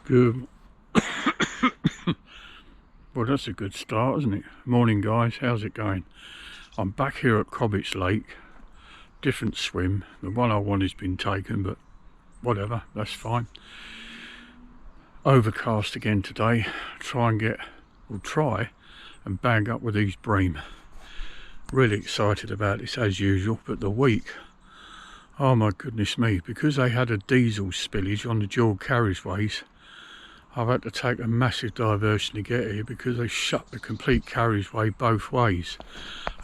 Good. Well, that's a good start, isn't it? Morning, guys. How's it going? I'm back here at Cobbitts Lake. Different swim. The one I want has been taken, but whatever, that's fine. Overcast again today. Try and bag up with these bream. Really excited about this as usual, but the week, oh my goodness me, because they had a diesel spillage on the dual carriageways, I've had to take a massive diversion to get here because they shut the complete carriageway both ways.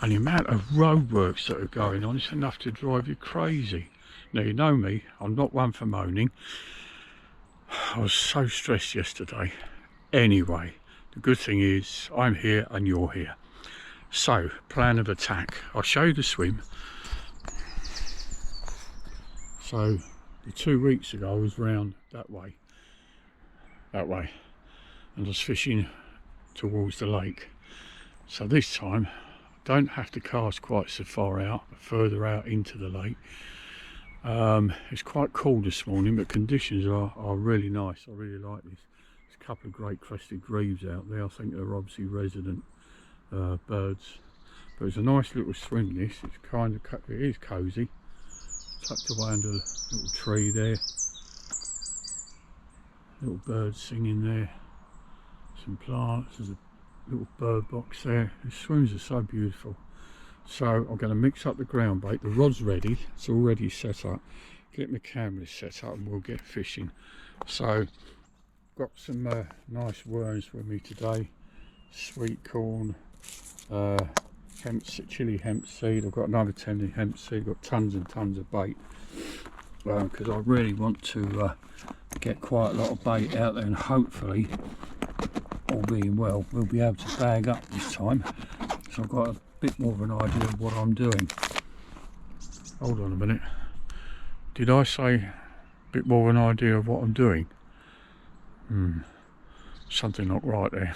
And the amount of roadworks that are going on, it's enough to drive you crazy. Now, you know me, I'm not one for moaning. I was so stressed yesterday. Anyway, the good thing is I'm here and you're here. So, plan of attack. I'll show you the swim. So, 2 weeks ago I was round that way, and I was fishing towards the lake. So this time I don't have to cast quite so far out, but further out into the lake. It's quite cool this morning, but conditions are really nice. I really like this. There's a couple of great crested grebes out there. I think they're obviously resident birds, but it's a nice little swim. This it is cosy, tucked away under a little tree there, little birds singing there, some plants, there's a little bird box there. The swims are so beautiful. So I'm going to mix up the ground bait. The rod's ready, it's already set up. Get my cameras set up and we'll get fishing. So got some nice worms with me today, sweet corn, chili hemp seed. I've got another 10 hemp seed. I've got tons and tons of bait because I really want to get quite a lot of bait out there, and hopefully, all being well, we'll be able to bag up this time. So I've got a bit more of an idea of what I'm doing. Hold on a minute, did I say a bit more of an idea of what I'm doing? Something not right there.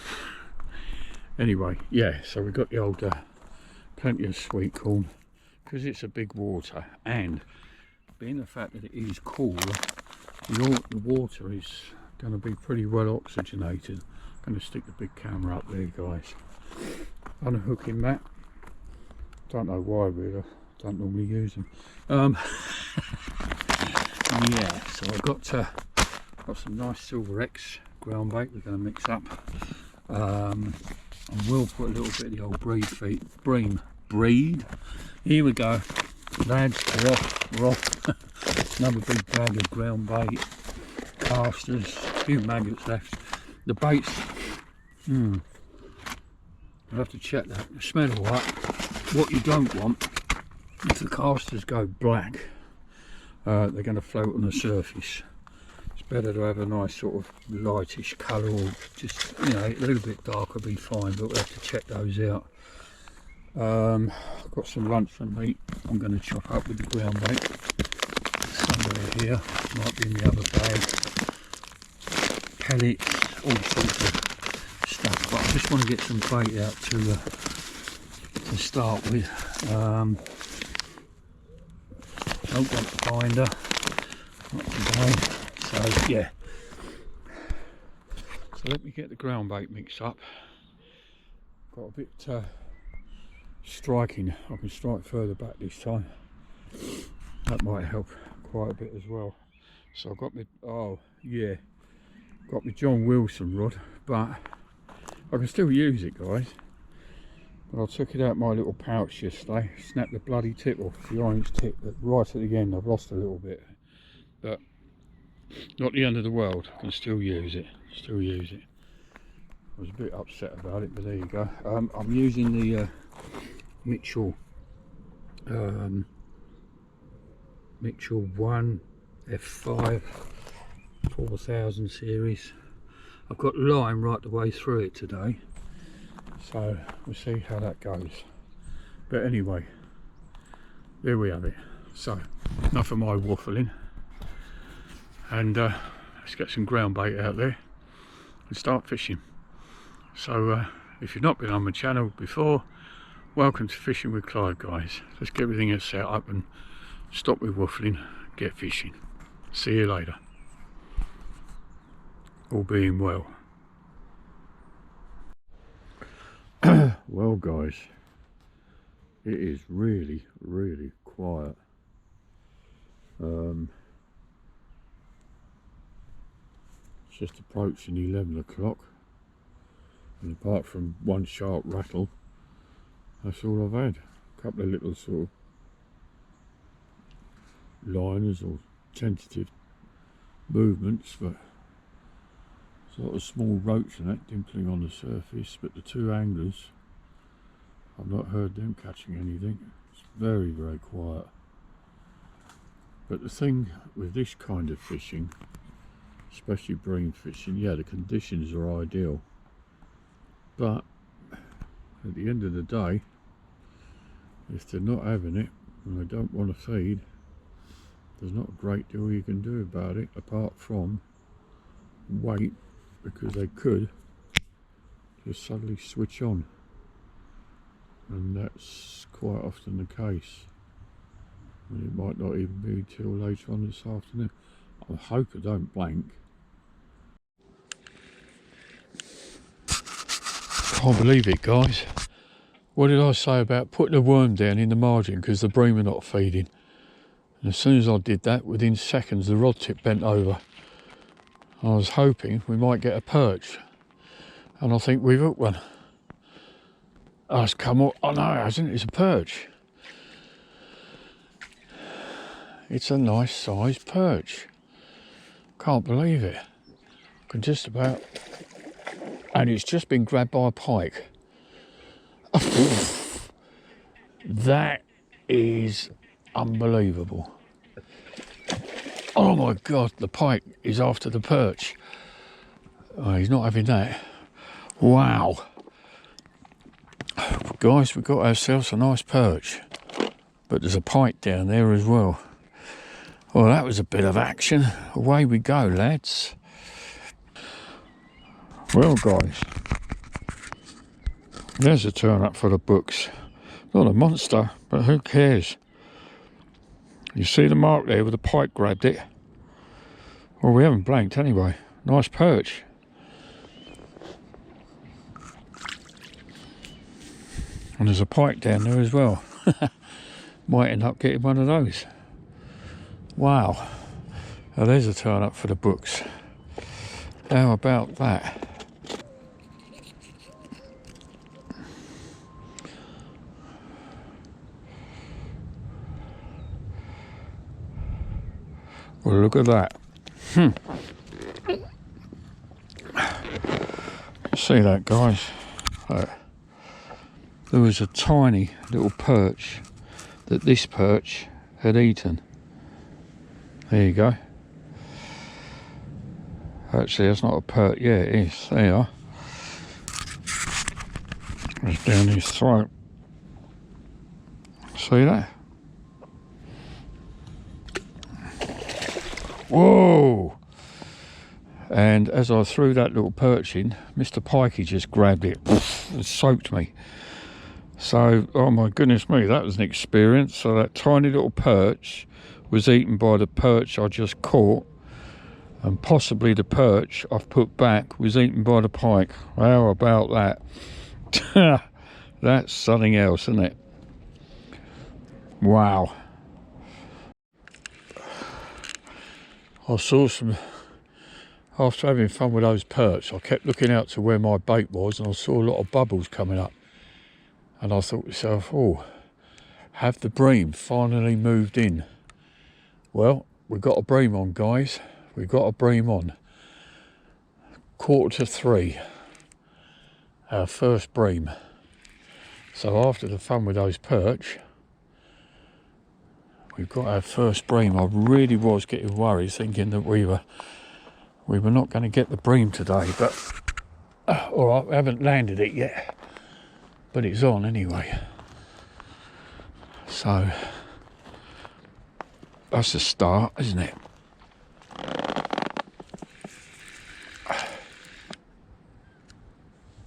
Anyway, yeah, so we've got the old plenty of sweet corn because it's a big water, and being the fact that it is cool, the water is going to be pretty well oxygenated. I'm going to stick the big camera up there, guys. Unhooking that. Don't know why, really. Don't normally use them. Yeah, so I've got some nice Silver X ground bait we're going to mix up. And we'll put a little bit of the old breed. Here we go, lads. We're off. Another big bag of ground bait, casters, a few maggots left. The baits, I'll have to check that. They smell alright. What you don't want, if the casters go black, they're going to float on the surface. It's better to have a nice sort of lightish colour, or just, you know, a little bit darker would be fine, but we'll have to check those out. I've got some luncheon meat I'm going to chop up with the ground bait. Somewhere here, might be in the other bag. Pellets, all sorts of stuff, but I just want to get some bait out to start with. Don't want the binder, not today. So yeah, so let me get the ground bait mixed up. Got a bit striking. I can strike further back this time. That might help quite a bit as well. So I've got my got my John Wilson rod, but I can still use it, guys. But I took it out my little pouch yesterday, snapped the bloody tip off, the orange tip, but right at the end I've lost a little bit. But not the end of the world, I can still use it, I was a bit upset about it, but there you go. I'm using the Mitchell 1 F5 4000 series. I've got line right the way through it today, so we'll see how that goes. But anyway, there we have it. So enough of my waffling, and let's get some ground bait out there and start fishing. So if you've not been on my channel before, welcome to Fishing with Clive, guys. Let's get everything set up and stop with waffling, get fishing. See you later. all being well. Well guys, it is really quiet. It's just approaching 11 o'clock, and apart from one sharp rattle, that's all I've had. A couple of little sort of liners or tentative movements, but sort of small roach and that dimpling on the surface, but the two anglers, I've not heard them catching anything. It's very quiet. But the thing with this kind of fishing, especially bream fishing, yeah, the conditions are ideal, but at the end of the day, if they're not having it and they don't want to feed, there's not a great deal you can do about it apart from wait, because they could just suddenly switch on, and that's quite often the case. And it might not even be till later on this afternoon. I hope I don't blank. Can't believe it, guys. What did I say about putting a worm down in the margin because the bream are not feeding? And as soon as I did that, within seconds the rod tip bent over. I was hoping we might get a perch, and I think we've hooked one. Oh, it's come up. Oh no, it hasn't. It's a perch. It's a nice sized perch. Can't believe it. I can just about, and it's just been grabbed by a pike. That is unbelievable. Oh my god, the pike is after the perch. Oh, he's not having that. Wow. Guys, we've got ourselves a nice perch, but there's a pike down there as well. Well, that was a bit of action. Away we go, lads. Well guys, there's a turn up for the books. Not a monster, but who cares? You see the mark there where the pike grabbed it? Well, we haven't blanked anyway. Nice perch. And there's a pike down there as well. Might end up getting one of those. Wow. Now there's a turn up for the books. How about that? Well, look at that. See that, guys? There was a tiny little perch that this perch had eaten. There you go. Actually, that's not a perch. Yeah, it is. There you are. It's down his throat. See that? Whoa! And as I threw that little perch in, Mr. Pikey just grabbed it and soaked me. So, oh my goodness me, that was an experience. So that tiny little perch was eaten by the perch I just caught, and possibly the perch I've put back was eaten by the pike. How about that? That's something else, isn't it? Wow. I saw some, after having fun with those perch, I kept looking out to where my bait was, and I saw a lot of bubbles coming up. And I thought to myself, oh, have the bream finally moved in? Well, we've got a bream on, guys. We've got a bream on. 2:45, our first bream. So after the fun with those perch, we've got our first bream. I really was getting worried, thinking that we were not going to get the bream today, but all right, we haven't landed it yet, but it's on anyway. So that's a start, isn't it?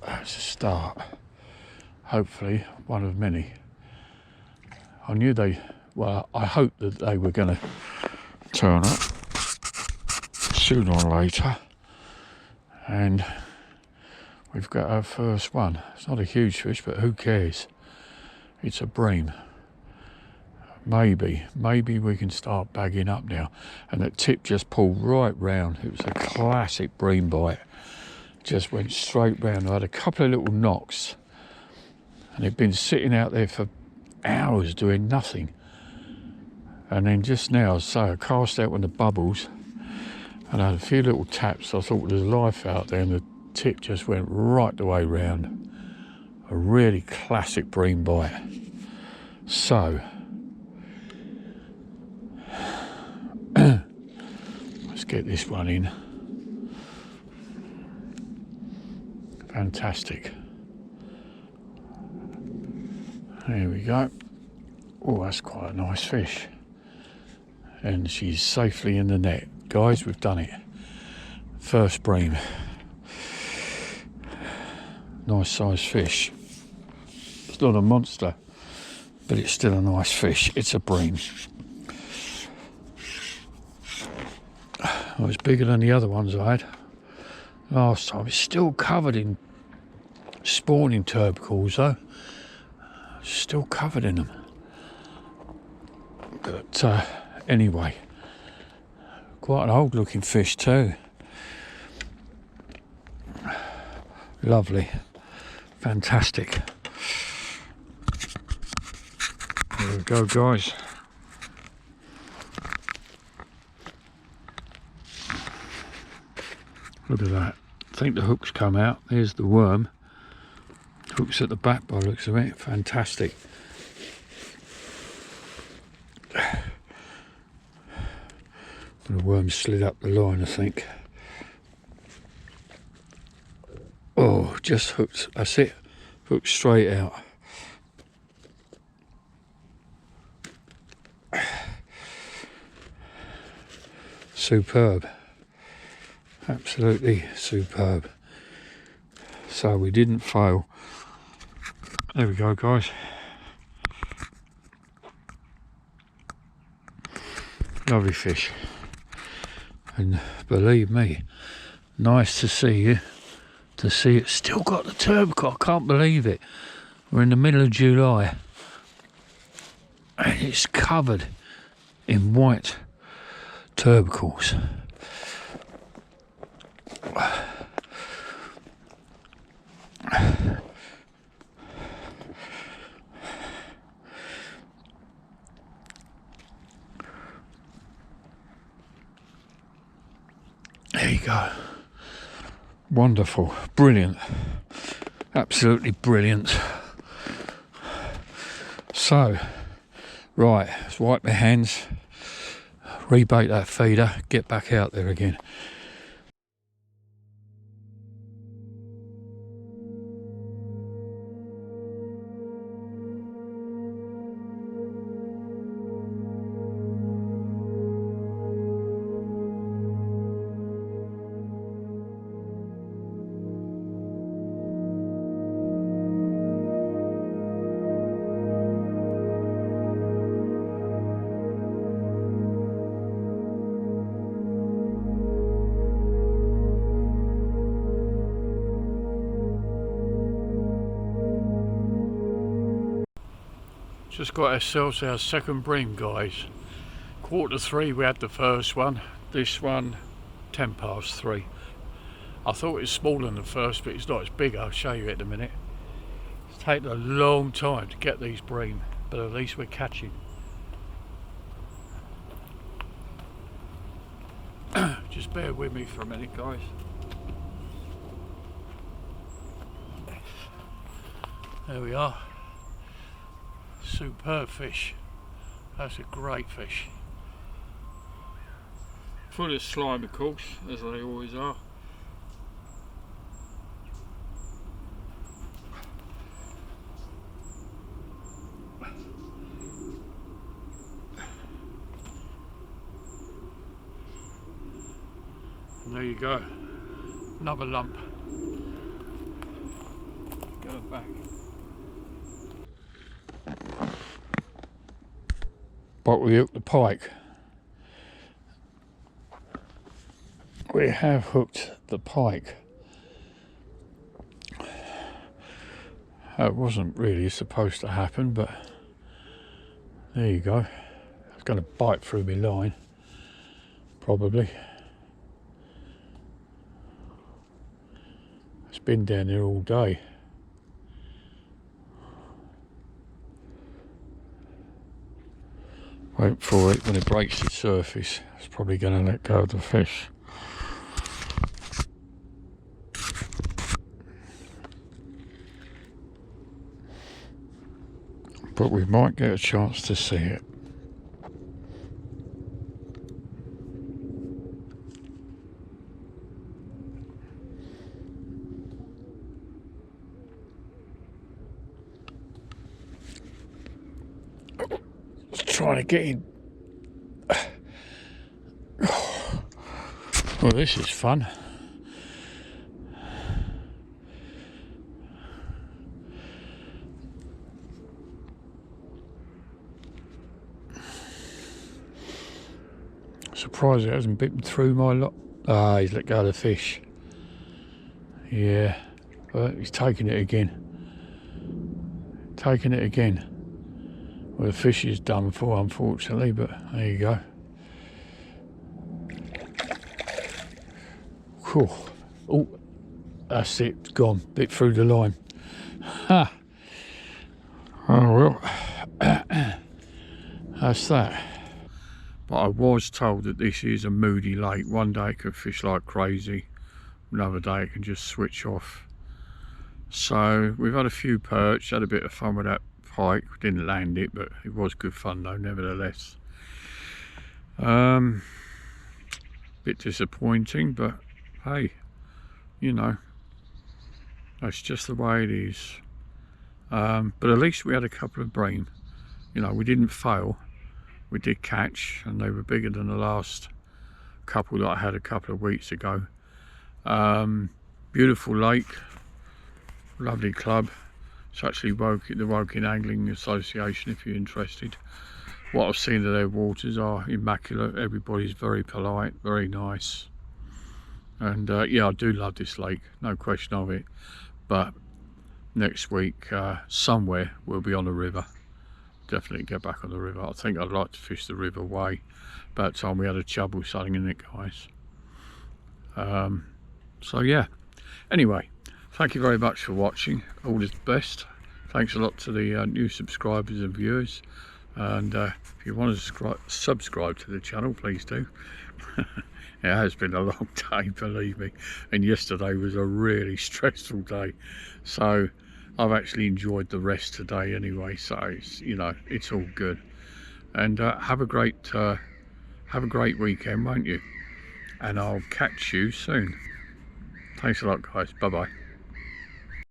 That's a start. Hopefully one of many. I knew well, I hoped that they were going to turn up sooner or later. and we've got our first one. It's not a huge fish, but who cares? It's a bream. Maybe we can start bagging up now. And that tip just pulled right round. It was a classic bream bite. Just went straight round. I had a couple of little knocks, and it'd been sitting out there for hours doing nothing. And then just now, so I cast out one of the bubbles, and I had a few little taps. I thought there was life out there, and the tip just went right the way round. A really classic bream bite. So let's get this one in. Fantastic. There we go. Oh, that's quite a nice fish. And she's safely in the net. Guys, we've done it. First bream. Nice sized fish. It's not a monster, but it's still a nice fish. It's a bream. Oh, it's bigger than the other ones I had last time. It's still covered in spawning tubercles though. Still covered in them. But anyway, quite an old looking fish too. Lovely. Fantastic. There we go, guys. Look at that. I think the hook's come out. There's the worm. Hook's at the back by the looks of it. Fantastic. The worm slid up the line, I think. Oh, just hooked. That's it. Hooked straight out. Superb. Absolutely superb. So we didn't fail. There we go, guys. Lovely fish. And believe me, nice to see you. To see it still got the tubercle. I can't believe it. We're in the middle of July and it's covered in white tubercles. There you go. Wonderful, brilliant, absolutely brilliant. So, right, let's wipe my hands, rebait that feeder, get back out there again. Just got ourselves our second bream, guys. 2:45 we had the first one. This one 3:10. I thought it was smaller than the first, but it's not. It's bigger. I'll show you in a minute. It's taken a long time to get these bream, but at least we're catching. Just bear with me for a minute, guys. There we are. Superb fish. That's a great fish. Full of slime, of course, as they always are. And there you go. Another lump. Go back. But we hooked the pike. We have hooked the pike. That wasn't really supposed to happen, but there you go. It's going to bite through my line, probably. It's been down there all day. Wait for it. When it breaks the surface, it's probably going to let go of the fish. But we might get a chance to see it. Trying to get in. Well, this is fun. Surprised it hasn't bitten through my lot. Ah, he's let go of the fish. Yeah, but he's taking it again. Taking it again. Well, the fish is done for, unfortunately, but there you go. Whew. Oh, that's it, it's gone. Bit through the line. Ha! Oh well, that's that. But I was told that this is a moody lake. One day it can fish like crazy, another day it can just switch off. So we've had a few perch, had a bit of fun with that pike. We didn't land it, but it was good fun though, nevertheless. Bit disappointing, but hey, you know, that's just the way it is. But at least we had a couple of bream. You know, we didn't fail. We did catch, and they were bigger than the last couple that I had a couple of weeks ago. Beautiful lake, lovely club. It's actually the Woking Angling Association if you're interested. What I've seen of their waters are immaculate. Everybody's very polite, very nice. And yeah, I do love this lake, no question of it. But next week, somewhere we'll be on the river. Definitely get back on the river. I think I'd like to fish the river way. About time we had a chub or something in it, guys. So yeah, anyway, thank you very much for watching. All the best. Thanks a lot to the new subscribers and viewers. And if you want to subscribe to the channel, please do. It has been a long day, believe me, and yesterday was a really stressful day, so I've actually enjoyed the rest today anyway. So it's, you know, it's all good. And have a great weekend, won't you? And I'll catch you soon. Thanks a lot, guys. Bye bye.